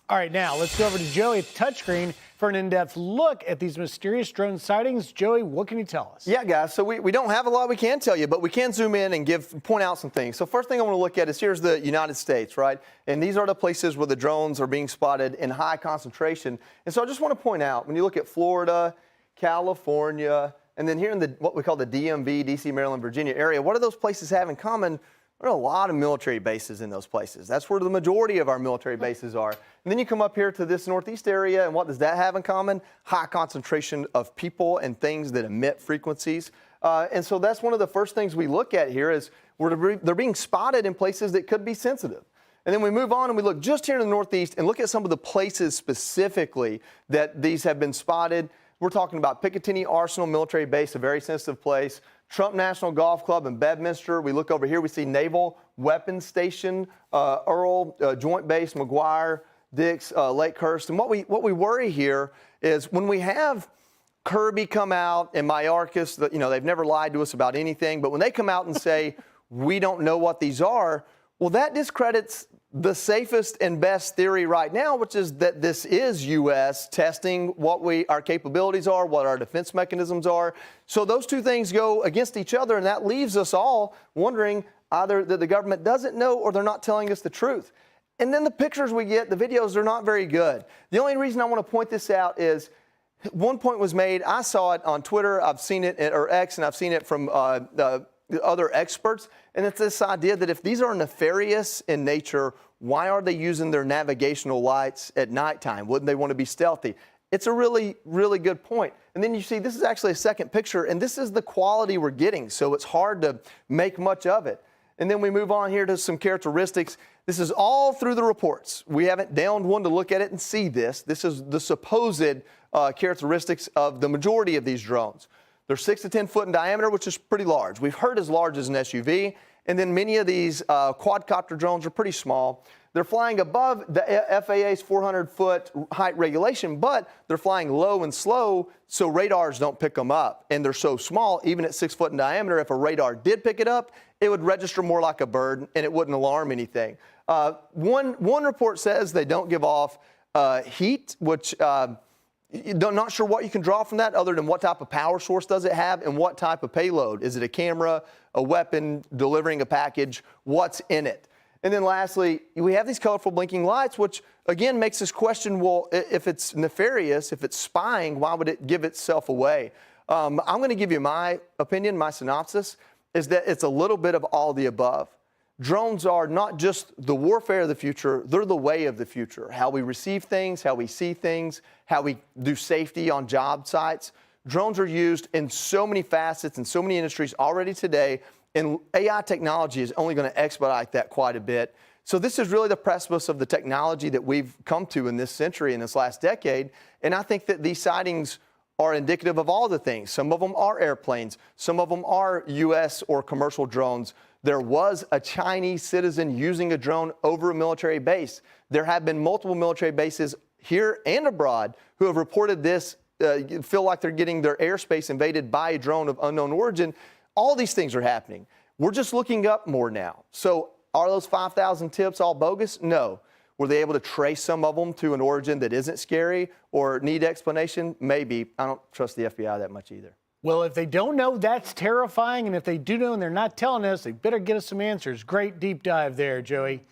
All right, now let's go over to Joey at the touchscreen for an in-depth look at these mysterious drone sightings. Joey, what can you tell us? Yeah, guys, so we don't have a lot we can tell you, but we can zoom in and point out some things. So first thing I want to look at is here's the United States, right? And these are the places where the drones are being spotted in high concentration. And so I just want to point out, when you look at Florida, California, and then here in what we call the DMV, DC, Maryland, Virginia area, what do those places have in common? There are a lot of military bases in those places. That's where the majority of our military bases are. And then you come up here to this northeast area, and what does that have in common? High concentration of people and things that emit frequencies. And so that's one of the first things we look at here is they're being spotted in places that could be sensitive. And then we move on and we look just here in the northeast and look at some of the places specifically that these have been spotted. We're talking about Picatinny Arsenal Military Base, a very sensitive place. Trump National Golf Club in Bedminster. We look over here, we see Naval Weapons Station, Earl Joint Base, McGuire, Dix, Lakehurst. And what we worry here is when we have Kirby come out and Mayorkas, they've never lied to us about anything, but when they come out and say, we don't know what these are, well, that discredits the safest and best theory right now, which is that this is U.S. testing what our capabilities are, what our defense mechanisms are. So those two things go against each other, and that leaves us all wondering either that the government doesn't know or they're not telling us the truth. And then the pictures we get, the videos, are not very good. The only reason I want to point this out is one point was made. I saw it on Twitter. I've seen it, or X, and I've seen it from other experts, and it's this idea that if these are nefarious in nature, why are they using their navigational lights at nighttime? Wouldn't they want to be stealthy? It's a really, really good point. And then you see this is actually a second picture, and this is the quality we're getting, so it's hard to make much of it. And then we move on here to some characteristics. This is all through the reports. We haven't downed one to look at it and see this. This is the supposed characteristics of the majority of these drones. They're 6 to 10 foot in diameter, which is pretty large. We've heard as large as an SUV. And then many of these quadcopter drones are pretty small. They're flying above the FAA's 400-foot height regulation, but they're flying low and slow, so radars don't pick them up. And they're so small, even at 6 foot in diameter, if a radar did pick it up, it would register more like a bird, and it wouldn't alarm anything. One report says they don't give off heat, which not sure what you can draw from that other than what type of power source does it have and what type of payload. Is it a camera, a weapon, delivering a package? What's in it? And then lastly, we have these colorful blinking lights, which again makes us question, well, if it's nefarious, if it's spying, why would it give itself away? I'm going to give you my opinion, my synopsis, is that it's a little bit of all the above. Drones are not just the warfare of the future, they're the way of the future. How we receive things, how we see things, how we do safety on job sites. Drones are used in so many facets and so many industries already today, and AI technology is only going to expedite that quite a bit. So this is really the precipice of the technology that we've come to in this century, in this last decade, and I think that these sightings are indicative of all the things. Some of them are airplanes, some of them are U.S. or commercial drones. There was a Chinese citizen using a drone over a military base. There have been multiple military bases here and abroad who have reported this, feel like they're getting their airspace invaded by a drone of unknown origin. All these things are happening. We're just looking up more now. So are those 5,000 tips all bogus? No. Were they able to trace some of them to an origin that isn't scary or need explanation? Maybe. I don't trust the FBI that much either. Well, if they don't know, that's terrifying. And if they do know and they're not telling us, they better get us some answers. Great deep dive there, Joey.